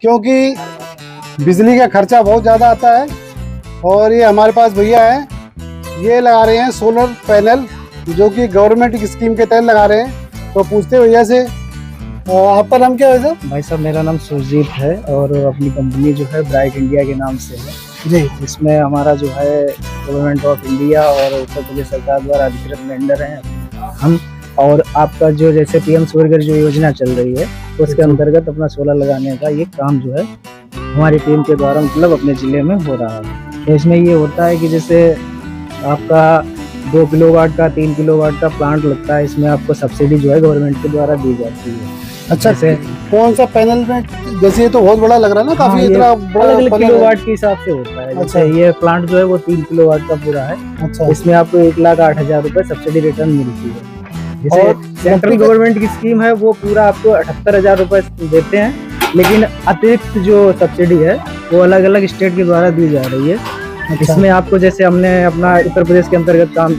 क्योंकि बिजली का खर्चा बहुत ज़्यादा आता है। और ये हमारे पास भैया है, ये लगा रहे हैं सोलर पैनल, जो कि गवर्नमेंट की स्कीम के तहत लगा रहे हैं। तो पूछते हैं भैया से, आपका नाम क्या है सर? भाई साहब, मेरा नाम सुरजीत है और अपनी कंपनी जो है ब्राइट इंडिया के नाम से है जी। इसमें हमारा जो है गवर्नमेंट ऑफ इंडिया और उत्तर प्रदेश सरकार द्वारा अधिकृत वेंडर हैं हम। और आपका जो जैसे पीएम सूर्यघर जो योजना चल रही है उसके अंतर्गत अपना सोलर लगाने का ये काम जो है हमारी टीम के द्वारा मतलब अपने जिले में हो रहा है। तो इसमें ये होता है कि जैसे आपका 2 किलोवाट का 3 किलोवाट का प्लांट लगता है, इसमें आपको सब्सिडी जो है गवर्नमेंट के द्वारा दी जाती है। अच्छा, कौन सा पैनल में? जैसे ये तो बहुत बड़ा लग रहा है ना, काफी इतना बड़ा किलोवाट के हिसाब से होता है। अच्छा, ये प्लांट जो है वो 3 किलोवाट का पूरा है। अच्छा, इसमें आपको 1,08,000 रुपए सब्सिडी रिटर्न मिलती है। जैसे और सेंट्रल गवर्नमेंट की स्कीम है वो पूरा आपको 78,000 रुपए देते हैं, लेकिन अतिरिक्त जो सब्सिडी है वो अलग अलग स्टेट के द्वारा दी जा रही है। अच्छा। इसमें आपको जैसे हमने अपना उत्तर प्रदेश के अंतर्गत काम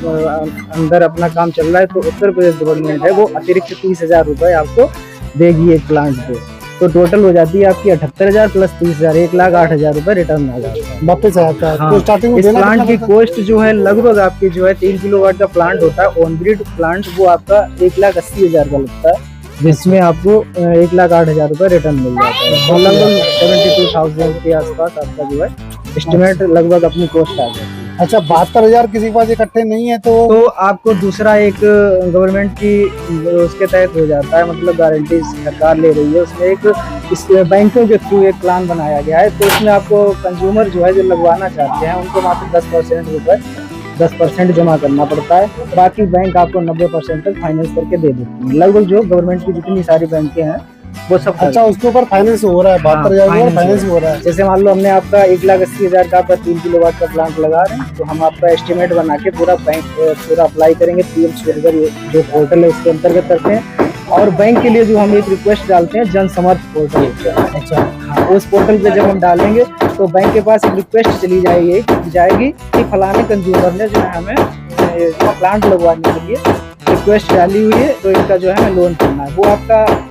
अंदर अपना काम चल रहा है, तो उत्तर प्रदेश गवर्नमेंट है वो अतिरिक्त 30,000 रुपए आपको देगी एक प्लांट पे। तो टोटल हो जाती है आपकी 78,000 प्लस 30,000, 1,08,000 रुपए रिटर्न आ जाता है वापस आता है। हाँ। तो स्टार्टिंग में इस प्लांट की कॉस्ट जो है लगभग आपकी जो है 3 किलोवाट का प्लांट होता है ऑन ग्रिड प्लांट, वो आपका 1,80,000 का लगता है, जिसमें आपको 1,08,000 रुपए रिटर्न मिल जाता है। तो लगभग 72,000 के आसपास आपका जो है एस्टिमेट लगभग अपनी कॉस्ट आ जाती है। अच्छा, 72,000 किसी के पास इकट्ठे नहीं है तो आपको दूसरा एक गवर्नमेंट की उसके तहत हो जाता है, मतलब गारंटी सरकार ले रही है। उसमें एक इस बैंकों के थ्रू एक प्लान बनाया गया है, तो इसमें आपको कंज्यूमर जो है जो लगवाना चाहते हैं उनको मात्र 10% जमा करना पड़ता है। बाकी बैंक आपको 90% तक फाइनेंस करके दे देती है। लगभग जो गवर्नमेंट की जितनी सारी बैंकें हैं वो सब। अच्छा, उसके ऊपर फाइनेंस हो रहा है? 72,000 फाइनेंस हो रहा है। जैसे मान लो हमने आपका 1,80,000 का आपका 3 किलोवाट का प्लांट लगा रहे हैं, तो हम आपका एस्टिमेट बना के पूरा बैंक पूरा अप्लाई करेंगे पीएम सूर्यघर जो पोर्टल है उसके अंतर्गत करते हैं। और बैंक के लिए जो हम एक रिक्वेस्ट डालते हैं जन समर्थ पोर्टल। अच्छा, हाँ, उस पोर्टल पे जब हम डालेंगे तो बैंक के पास एक रिक्वेस्ट चली जाएगी कि फलाने कंज्यूमर ने जो है हमें प्लांट लगवाने के लिए रिक्वेस्ट डाली हुई है, तो इनका जो है हमें लोन करना है। वो आपका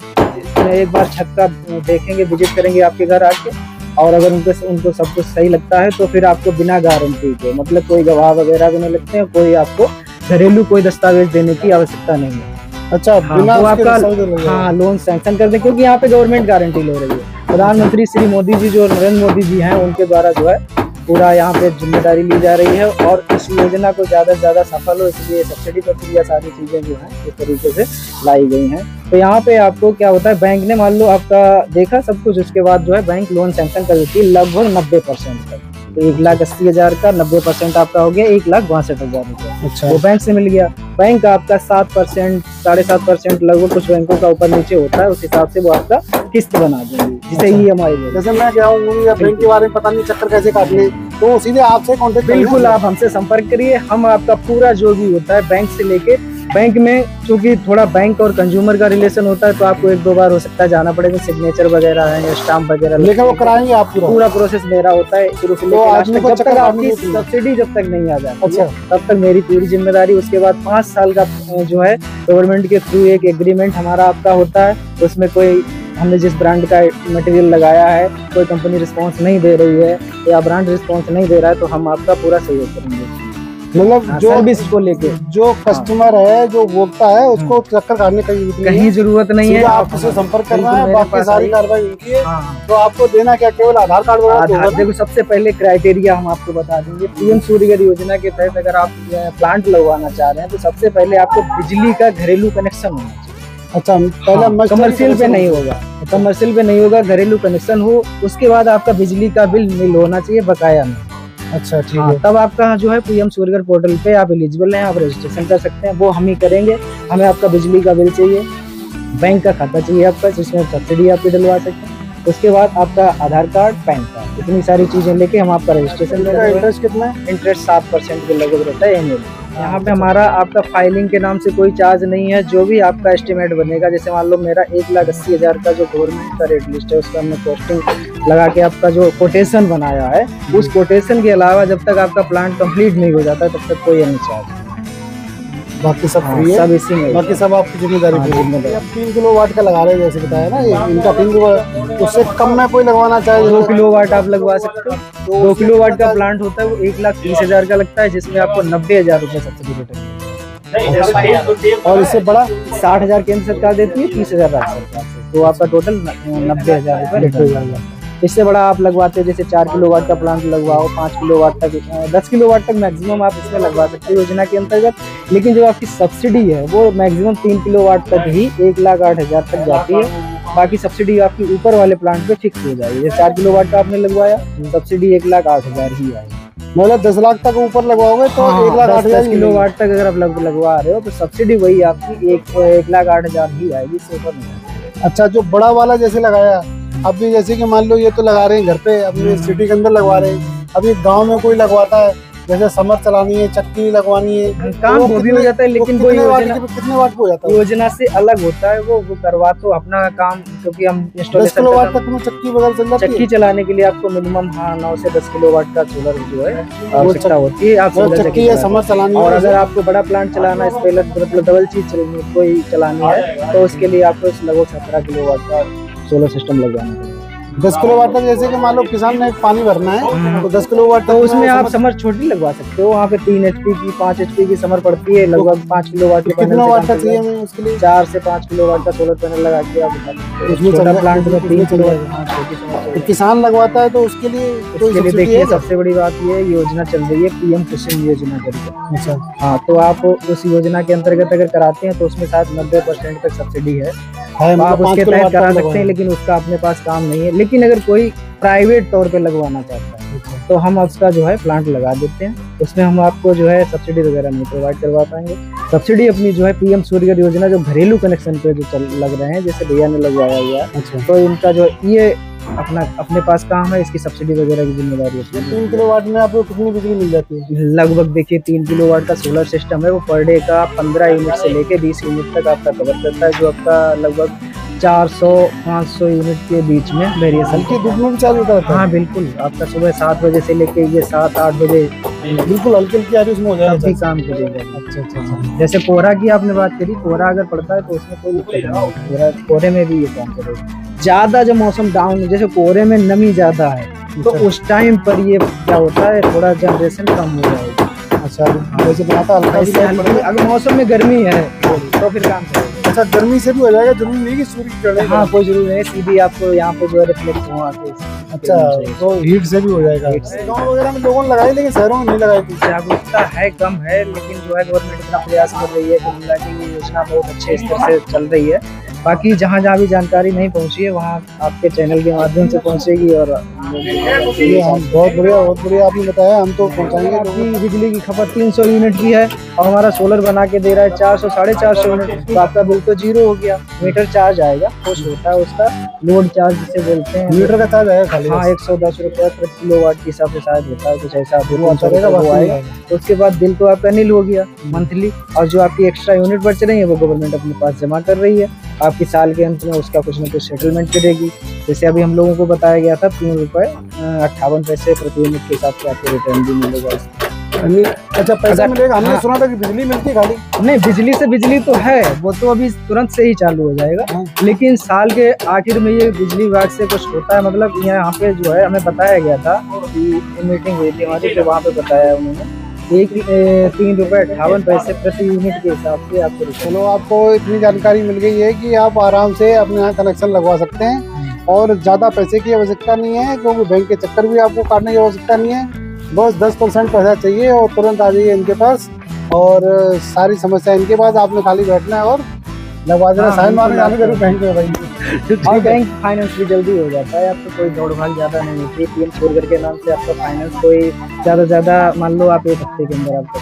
एक बार छत का देखेंगे, विजिट करेंगे आपके घर आके, और अगर उनको सब कुछ सही लगता है तो फिर आपको बिना गारंटी के, मतलब कोई गवाह वगैरह भी नहीं लगते हैं, कोई आपको घरेलू कोई दस्तावेज देने की आवश्यकता नहीं है। अच्छा, बिना वो आपका लोन सैंक्शन कर दे, क्योंकि यहाँ पे गवर्नमेंट गारंटी ले रही है। प्रधानमंत्री श्री मोदी जी जो नरेंद्र मोदी जी हैं उनके द्वारा जो है पूरा यहाँ पे जिम्मेदारी ली जा रही है, और इस योजना को ज्यादा से ज्यादा सफल हो इसलिए सब्सिडी प्रक्रिया सारी चीजें जो है इस तरीके से लाई गई हैं। तो यहाँ पे आपको क्या होता है, बैंक ने मान लो आपका देखा सब कुछ, उसके बाद जो है बैंक लोन सैंक्शन कर देती है लगभग 90% तक। तो 1,80,000 का 90% आपका हो गया 1,62,000 रुपये। अच्छा, वो बैंक से मिल गया। बैंक आपका 7%, 7.5% लगभग कुछ बैंकों का ऊपर नीचे होता है, उस हिसाब से वो आपका किस्त बना देंगे, जिसे EMI बोलते हैं। जैसे मैं क्या हूँ या बैंक के बारे में पता नहीं चक्कर कैसे काटने, तो सीधे आपसे कांटेक्ट बिल्कुल आप हमसे संपर्क करिए। हम आपका पूरा जो भी होता है बैंक से लेके, बैंक में क्योंकि थोड़ा बैंक और कंज्यूमर का रिलेशन होता है, तो आपको 1-2 बार हो सकता है जाना पड़ेगा, सिग्नेचर वगैरह है या स्टाम्प वगैरह, लेकिन वो कराएंगे आप पूरा प्रोसेस मेरा होता है शुरू से लेकर लास्ट तक, जब तक आपकी सब्सिडी जब तक नहीं आ जाती। अच्छा, तब तक मेरी पूरी जिम्मेदारी। उसके बाद 5 साल का जो है गवर्नमेंट के थ्रू एक एग्रीमेंट हमारा आपका होता है, उसमें कोई हमने जिस ब्रांड का मटेरियल लगाया है कोई कंपनी रिस्पांस नहीं दे रही है या ब्रांड रिस्पांस नहीं दे रहा है, तो हम आपका पूरा सहयोग करेंगे। मतलब जो सर्विस को लेके जो कस्टमर है, जो उपभोक्ता है, उसको चक्कर काटने की कहीं जरूरत नहीं है। आपसे संपर्क करना है, बाकी सारी कार्रवाई उनकी है। तो आपको देना क्या, केवल आधार कार्ड वगैरह? देखो, सबसे पहले क्राइटेरिया हम आपको बता देंगे। पीएम सूर्यघर योजना के तहत अगर आप प्लांट लगवाना चाह रहे हैं तो सबसे पहले आपको बिजली का घरेलू कनेक्शन होना चाहिए। अच्छा, पहले कमर्शियल पे नहीं होगा, कमर्शियल पे नहीं होगा, घरेलू कनेक्शन हो। उसके बाद आपका बिजली का बिल मिल होना चाहिए बकाया में। अच्छा, ठीक है। तब आपका जो है पीएम सूर्यघर पोर्टल पे आप एलिजिबल हैं, आप रजिस्ट्रेशन कर सकते हैं। वो हम ही करेंगे। हमें आपका बिजली का बिल चाहिए, बैंक का खाता चाहिए आपका जिसमें सब्सिडी आप डलवा सकते हैं। उसके बाद आपका आधार कार्ड, पैन कार्ड, इतनी सारी चीजें लेके हम आपका रजिस्ट्रेशन करेंगे। इंटरेस्ट कितना है? इंटरेस्ट 7% के लगभग रहता है एनुअल। यहाँ पे हमारा आपका फाइलिंग के नाम से कोई चार्ज नहीं है। जो भी आपका एस्टिमेट बनेगा, जैसे मान लो मेरा 1,80,000 का जो गवर्नमेंट का रेट लिस्ट है उसका हमने कॉस्टिंग लगा के आपका जो कोटेशन बनाया है, उस कोटेशन के अलावा जब तक आपका प्लांट कंप्लीट नहीं हो जाता तब तक कोई नहीं चार्ज। बाकी सब फ्री है, सब इसी में, बाकी सब आपकी जिम्मेदारी हाँ, पे। जिम्मेदारी। आप 3 किलोवाट का लगा रहे हैं जैसे बताया ना, ये इनका 3 किलो, उससे कम में कोई लगवाना चाहे 2 किलोवाट आप लगवा सकते हो। 2 किलोवाट का प्लांट होता है वो 1,30,000 का लगता है, जिसमें आपको 90,000 रुपये सब्सिडी रिटर्न और इससे बड़ा 60,000 केंद्र सरकार देती है, 30,000 राज्य सरकार से, तो आपका टोटल 90,000 रुपये रिटर्न। इससे बड़ा आप लगवाते हो जैसे 4 किलोवाट का प्लांट लगवाओ, 5 किलोवाट तक, 10 किलोवाट तक मैक्सिमम आप इसमें लगवा सकते हो योजना के अंतर्गत। लेकिन जो आपकी सब्सिडी है वो मैक्सिमम 3 किलोवाट तक ही 1,08,000 तक जाती है। बाकी सब्सिडी आपकी ऊपर वाले प्लांट पे फिक्स हो जाएगी। जैसे 4 किलोवाट का आपने लगवाया, सब्सिडी 1,08,000 ही आएगी। मतलब 10 लाख तक ऊपर लगवाओगे तो 1,08,000 किलोवाट तक अगर आप लगवा रहे हो तो सब्सिडी वही आपकी 1,08,000 ही आएगी, इससे ऊपर नहीं। अच्छा, जो बड़ा वाला जैसे लगाया, अब भी जैसे कि मान लो ये तो लगा रहे हैं घर पे अपने सिटी के अंदर लगवा रहे हैं, अभी गांव में कोई लगवाता है जैसे समर चलानी है, चक्की लगवानी है, काम वो भी हो जाता है, लेकिन वो कितने वाट को हो जाता है? योजना से अलग होता है वो करवा तो अपना काम, क्योंकि हम 10 किलोवाट तक में चक्की वगैरह चल जाती है। चक्की चलाने के लिए आपको मिनिमम 9 से 10 किलोवाट का सोलर जो है आवश्यकता होती है। आप चक्की है समर चलानी है। और अगर आपको बड़ा प्लांट चलाना है, पहले मतलब डबल चीज कोई चलानी है, तो उसके लिए आपको लगभग 17 किलोवाट का सोलर सिस्टम लगवाना पड़ेगा। 10 किलोवाट तक जैसे कि मान लो किसान ने पानी भरना है तो 10 किलोवाट तो उसमें आप समर छोटी लगवा सकते हो। वहाँ पे 3 HP की, 5 HP की समर पड़ती है, लगभग 5 किलोवाट के। कितना वाट का चाहिए हमें उसके लिए? 4 से 5 किलोवाट का सोलर पैनल लगा के आप उसमें छोटा प्लांट में 3 किलोवाट। तो किसान लगवाता है तो उसके लिए देखिए सबसे बड़ी बात ये योजना चल रही है PM कुसुम योजना करके। अच्छा, हाँ, तो आप उस योजना के अंतर्गत अगर कराते हैं तो उसमें शायद 90% तक सब्सिडी है, तो आप उसके तहत करा सकते हैं। लेकिन उसका अपने पास काम नहीं है। लेकिन अगर कोई प्राइवेट तौर पे लगवाना चाहता है तो हम उसका जो है प्लांट लगा देते हैं, उसमें हम आपको जो है सब्सिडी वगैरह नहीं प्रोवाइड करवा पाएंगे। सब्सिडी अपनी जो है PM सूर्यघर योजना जो घरेलू कनेक्शन पे जो लग रहे हैं, जैसे भैया ने लगवाया हुआ है, अच्छा, तो इनका जो ये अपने पास काम है, इसकी सब्सिडी वगैरह की जिम्मेदारी होती है। 3 किलोवाट में आपको कितनी बिजली मिल जाती है? लगभग देखिए 3 किलोवाट का सोलर सिस्टम है, वो पर डे का 15 यूनिट से लेके 20 यूनिट तक आपका कवर करता है, जो आपका लगभग 400-500 यूनिट के बीच में वेरिएशन। की धूप में भी चार्ज होता है? हाँ बिल्कुल, आपका सुबह 7 बजे से लेके ये 7-8 बजे बिल्कुल हल्की हल्की आ रही उसमें हो जाएगा, भी काम करेगा। अच्छा अच्छा अच्छा। जैसे कोहरा की आपने बात करी, कोहरा अगर पड़ता है तो उसमें कोई दिक्कत नहीं, कोहरे में भी ये काम करेगा। ज्यादा जब मौसम डाउन, जैसे कोहरे में नमी ज्यादा है तो उस टाइम पर ये क्या होता है, थोड़ा जनरेशन कम हो जाएगा। अच्छा, जैसे बनाता हल्का, अगर मौसम में गर्मी है तो फिर काम करेगा। अच्छा, गर्मी से भी हो जाएगा, जरूरी नहीं कि सूर्य की किरणें? हाँ, कोई जरूरी नहीं, सीधी आपको यहाँ पे जो है रिफ्लेक्ट हुआ के। अच्छा, तो हीट से भी हो जाएगा। गाँव वगैरह में लोगों ने लगाई, लेकिन शहरों में नहीं लगाई थी। जागरूकता है कम है, लेकिन जो है गवर्नमेंट इतना प्रयास कर रही है कि ये योजना बहुत अच्छे स्तर से चल रही है। बाकी जहाँ जहाँ भी जानकारी नहीं पहुँची है वहाँ आपके चैनल के माध्यम से पहुँचेगी। और बहुत बढ़िया आपने बताया, हम तो पहुँचाएंगे। आपकी बिजली की खपत 300 यूनिट की है और हमारा सोलर बना के दे रहा है 400-450 यूनिट, तो आपका बिल तो 0 हो गया। मीटर चार्ज आएगा, कुछ होता है उसका लोड चार्ज जिसे बोलते हैं, मीटर का चार्ज आएगा खाली? हाँ, 110 रुपये प्रति किलोवाट के हिसाब से शायद होता है, कुछ ऐसा आएगा। उसके बाद बिल तो आपका नील हो गया मंथली, और जो आपकी एक्स्ट्रा यूनिट बच रही है वो गवर्नमेंट अपने पास जमा कर रही है। आपकी साल के अंत में उसका कुछ न कुछ सेटलमेंट करेगी। जैसे अभी हम लोगों को बताया गया था 3.58 प्रति यूनिट के हिसाब से आपको रिटर्न भी मिलेगा। अच्छा, पैसा मिलेगा? हमने सुना था कि बिजली मिलती है खाली। नहीं, बिजली तो है, वो तो अभी तुरंत से ही चालू हो जाएगा। लेकिन साल के आखिर में ये बिजली विभाग से कुछ होता है, मतलब यहाँ पे जो है हमें बताया गया था कि मीटिंग हुई थी हमारी, तो वहाँ पे बताया उन्होंने 3.58 प्रति यूनिट के हिसाब से आपको। चलो, आपको इतनी जानकारी मिल गई है कि आप आराम से अपने यहाँ कनेक्शन लगवा सकते हैं और ज़्यादा पैसे की आवश्यकता नहीं है, क्योंकि बैंक के चक्कर भी आपको काटने की आवश्यकता नहीं है। बस 10% पैसा चाहिए और तुरंत आ जाइए इनके पास, और सारी समस्या इनके पास, आपने खाली बैठना है और लगवा देना। साइन मारने जाने का बैंक में भाई, और बैंक फाइनेंस भी जल्दी हो जाता है, आपको कोई दौड़ भाग ज्यादा नहीं होती है। PM सूर्यघर के नाम से आपका फाइनेंस कोई ज्यादा मान लो आप 1 हफ्ते के अंदर आपको